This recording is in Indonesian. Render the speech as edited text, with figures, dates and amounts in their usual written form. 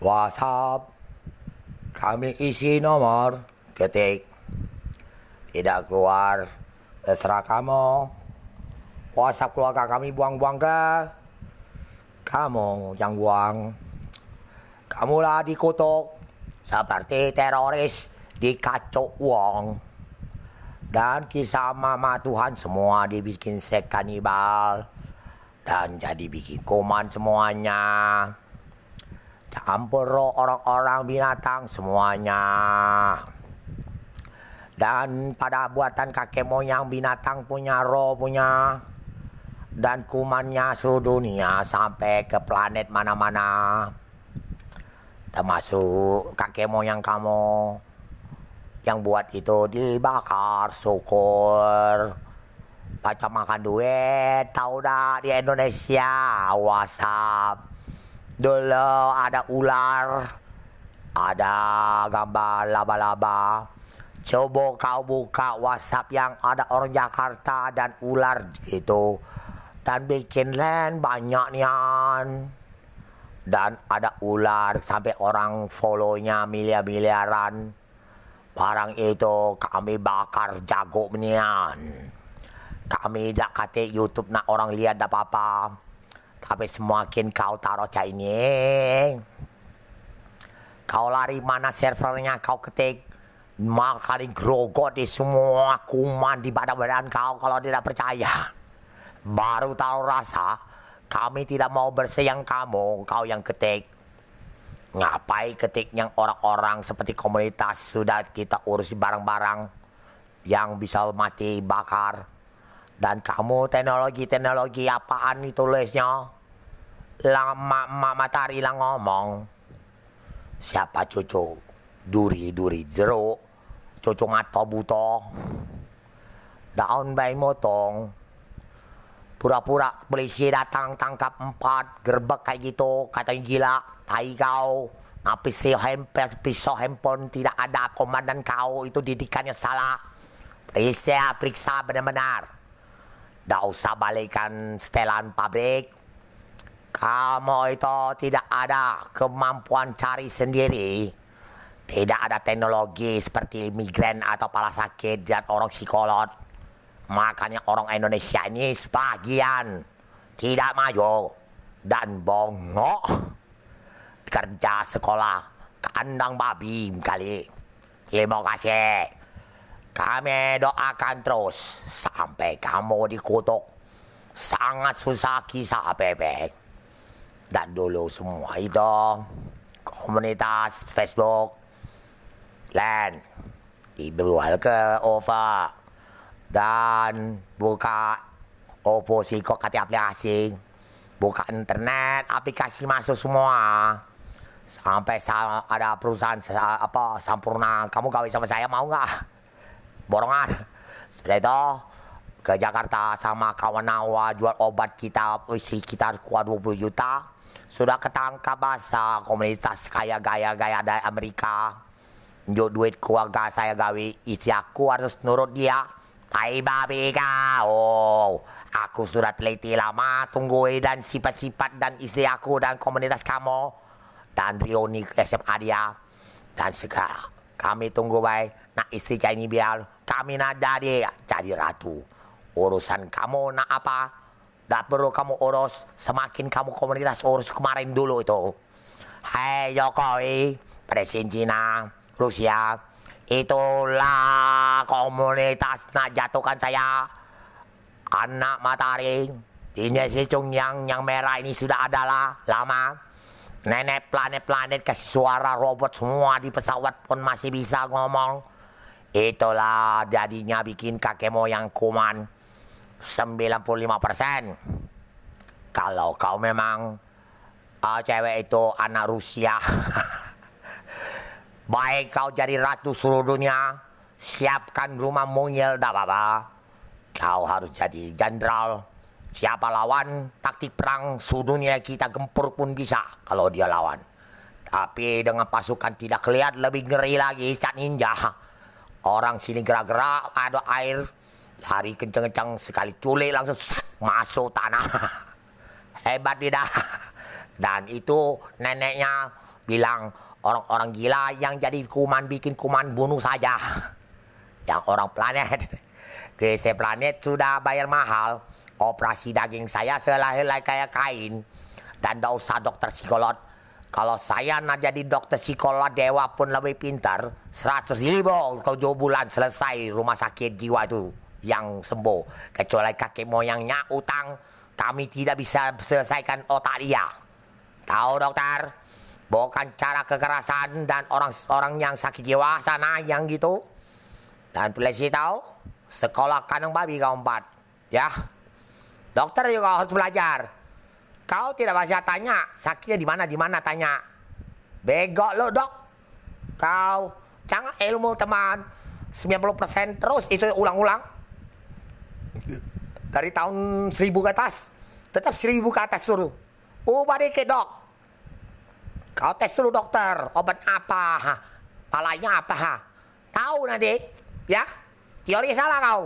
WhatsApp, kami isi nomor, ketik, tidak keluar, terserah kamu. WhatsApp keluarga kami buang-buang ke, kamu yang buang. Kamulah dikutuk seperti teroris dikacau uang. Dan kisah mama Tuhan semua dibikin sek kanibal. Dan jadi bikin kuman semuanya. Campur roh orang-orang binatang semuanya. Dan pada buatan kakek moyang binatang punya roh punya. Dan kumannya seluruh dunia sampai ke planet mana-mana. Termasuk kakek moyang kamu. Yang buat itu dibakar, syukur. Baca makan duit, tahu dah di Indonesia, WhatsApp. Dulu ada ular, ada gambar laba-laba. Coba kau buka WhatsApp yang ada orang Jakarta dan ular gitu. Dan bikin land banyak nian. Dan ada ular sampai orang follow-nya miliar-miliaran. Barang itu kami bakar jago nian. Kami tak kata YouTube nak orang lihat tak apa-apa. Tapi semakin kau taruh cak ini, kau lari mana servernya kau ketik, makin grogot di semua kuman di badan-badan kau kalau tidak percaya. Baru tahu rasa, kami tidak mau bersayang kamu, kau yang ketik. Ngapai ketik yang orang-orang seperti komunitas sudah kita urusi barang-barang yang bisa mati bakar. Dan kamu teknologi apaan itu tulisnya? Lama matahari lah ngomong. Siapa cucu? Duri jeruk. Cucu mata buta. Daun bayi motong. Pura-pura polisi datang tangkap 4 gerbek kayak gitu. Katanya gila. Tai kau. Nah, pisau handphone tidak ada. Komandan kau itu didikannya salah. Periksa benar-benar. Tak usah balikan setelan pabrik. Kamu itu tidak ada kemampuan cari sendiri. Tidak ada teknologi seperti migren atau kepala sakit dan orang psikolog. Makanya orang Indonesia ini sebagian tidak maju dan bongok. Kerja sekolah kandang babi kali. Terima kasih. Kami doakan terus sampai kamu dikutuk. Sangat susah kisah bebek. Dan dulu semua itu komunitas Facebook LAN dijual ke OVA dan buka oposisi kok kata aplikasi, buka internet, aplikasi masuk semua. Sampai ada perusahaan Sampurna, kamu gawe sama saya mau nggak? Borongan. Setelah itu ke Jakarta sama kawan Nawa jual obat kita isi kita kuat 20 juta. Sudah ketangkap bahasa komunitas kaya gaya-gaya dari Amerika. Unjuk duit keluarga saya gawe, isi aku harus nurut dia. Tai babi kau. Aku sudah teliti lama tungguin dan sifat-sifat dan istri aku dan komunitas kamu. Dan reuni SMA dia. Dan sekarang kami tunggu baik. Nak istri ini biar kami nak jadi ratu. Urusan kamu nak apa? Tak perlu kamu urus. Semakin kamu komunitas urus kemarin dulu itu. Hei Jokowi, Presiden Cina, Rusia. Itulah komunitas nak jatuhkan saya. Anak matahari. Tinja Sicung yang merah ini sudah adalah lama. Nenek planet-planet kasih suara robot semua di pesawat pun masih bisa ngomong. Itulah jadinya bikin kakek moyang kuman 95%. Kalau kau memang cewek itu anak Rusia, baik kau jadi ratu seluruh dunia, siapkan rumah mungil dah apa. Kau harus jadi jenderal. Siapa lawan, taktik perang sedunia kita gempur pun bisa kalau dia lawan. Tapi dengan pasukan tidak kelihatan lebih ngeri lagi, cat ninja. Orang sini gerak-gerak, ada air, lari kenceng-kenceng sekali culik langsung masuk tanah. Hebat tidak? Dan itu neneknya bilang orang-orang gila yang jadi kuman bikin kuman bunuh saja. Yang orang planet. Ke planet sudah bayar mahal. Operasi daging saya selai-helai kayak kain. Dan tidak usah dokter psikolog. Kalau saya nak jadi dokter psikolog dewa pun lebih pintar. 100.000 7 bulan selesai rumah sakit jiwa itu yang sembuh. Kecuali kakek moyangnya utang, kami tidak bisa selesaikan otak dia. Tahu dokter? Bukan cara kekerasan dan orang-orang yang sakit jiwa sana yang gitu. Dan polisi tahu, sekolah kandang babi kau 4. Ya. Dokter juga harus belajar. Kau tidak bisa tanya, sakitnya di mana tanya. Bego lo dok. Kau jangan ilmu teman 90% terus itu ulang-ulang. Dari tahun 1000 ke atas, tetap 1000 ke atas suruh. Ubah dikit dok. Kau tes dulu dokter, obat apa? Palanya apa? Tahu nanti, ya? Teori salah kau.